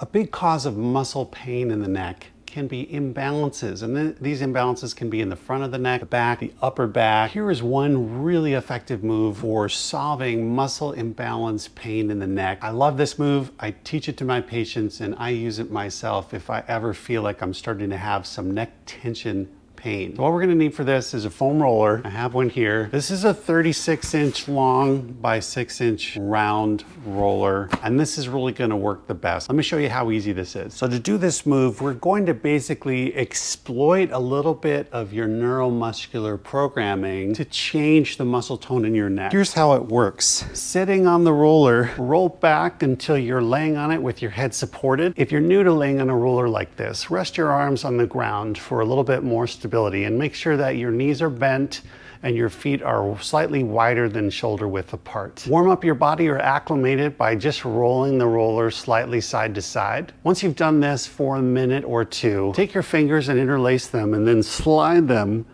A big cause of muscle pain in the neck can be imbalances, and these imbalances can be in the front of the neck, the back, the upper back. Here is one really effective move for solving muscle imbalance pain in the neck. I love this move. I teach it to my patients and I use it myself if I ever feel like I'm starting to have some neck tension pain. So what we're gonna need for this is a foam roller. I have one here. This is a 36-inch long by 6-inch round roller, and this is really gonna work the best. Let me show you how easy this is. So to do this move, we're going to basically exploit a little bit of your neuromuscular programming to change the muscle tone in your neck. Here's how it works. Sitting on the roller, roll back until you're laying on it with your head supported. If you're new to laying on a roller like this, rest your arms on the ground for a little bit more stability and make sure that your knees are bent and your feet are slightly wider than shoulder width apart. Warm up your body or acclimate it by just rolling the roller slightly side to side. Once you've done this for a minute or two, take your fingers and interlace them and then slide them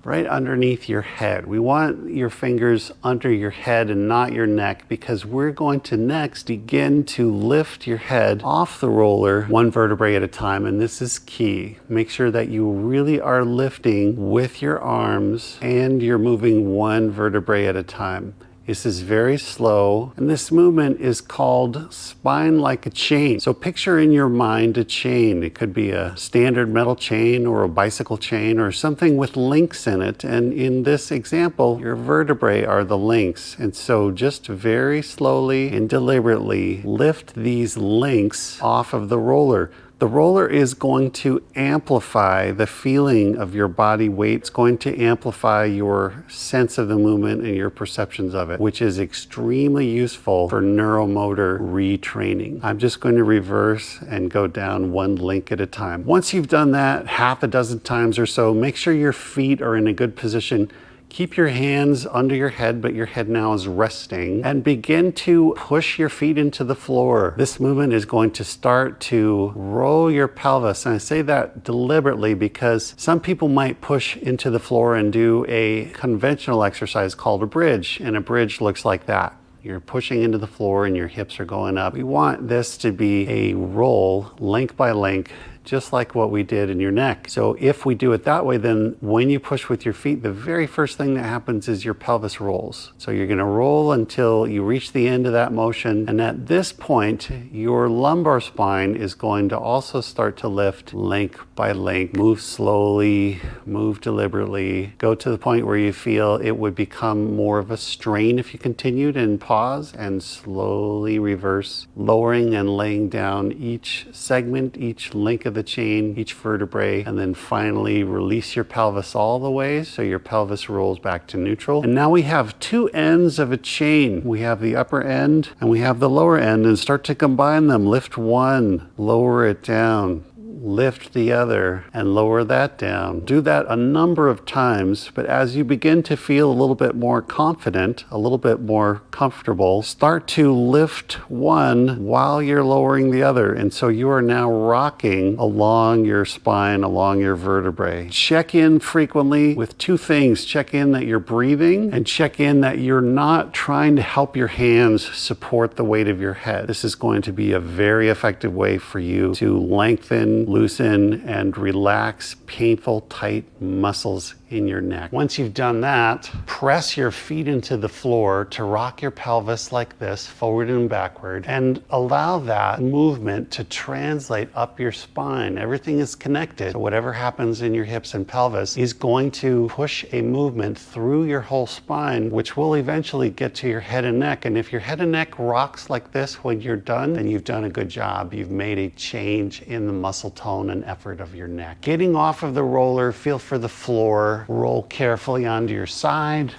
right underneath your head. We want your fingers under your head and not your neck, because we're going to next begin to lift your head off the roller one vertebrae at a time, and this is key. Make sure that you really are lifting with your arms and you're moving one vertebrae at a time. This is very slow, and this movement is called spine like a chain. So picture in your mind a chain. It could be a standard metal chain or a bicycle chain or something with links in it. And in this example, your vertebrae are the links. And so just very slowly and deliberately lift these links off of the roller. The roller is going to amplify the feeling of your body weight. It's going to amplify your sense of the movement and your perceptions of it, which is extremely useful for neuromotor retraining. I'm just going to reverse and go down one link at a time. Once you've done that half a dozen times or so, make sure your feet are in a good position. Keep your hands under your head, but your head now is resting, and begin to push your feet into the floor. This movement is going to start to roll your pelvis. And I say that deliberately because some people might push into the floor and do a conventional exercise called a bridge, and a bridge looks like that. You're pushing into the floor and your hips are going up. We want this to be a roll, link by link, just like what we did in your neck. So if we do it that way, then when you push with your feet, the very first thing that happens is your pelvis rolls. So you're gonna roll until you reach the end of that motion. And at this point, your lumbar spine is going to also start to lift link by link. Move slowly, move deliberately. Go to the point where you feel it would become more of a strain if you continued, and pause and slowly reverse, lowering and laying down each segment, each link of the chain, each vertebrae, and then finally release your pelvis all the way so your pelvis rolls back to neutral. And now we have two ends of a chain. We have the upper end and we have the lower end, and start to combine them. Lift one, lower it down. Lift the other and lower that down. Do that a number of times, but as you begin to feel a little bit more confident, a little bit more comfortable, start to lift one while you're lowering the other. And so you are now rocking along your spine, along your vertebrae. Check in frequently with two things. Check in that you're breathing, and check in that you're not trying to help your hands support the weight of your head. This is going to be a very effective way for you to lengthen, loosen, and relax painful, tight muscles in your neck. Once you've done that, press your feet into the floor to rock your pelvis like this, forward and backward, and allow that movement to translate up your spine. Everything is connected. So whatever happens in your hips and pelvis is going to push a movement through your whole spine, which will eventually get to your head and neck. And if your head and neck rocks like this when you're done, then you've done a good job. You've made a change in the muscle tone and effort of your neck. Getting off of the roller, feel for the floor, roll carefully onto your side,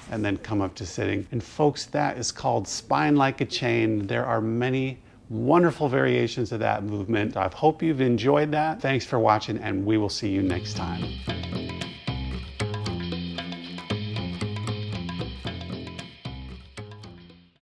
and then come up to sitting. And folks, that is called spine like a chain. There are many wonderful variations of that movement. I hope you've enjoyed that. Thanks for watching, and we will see you next time.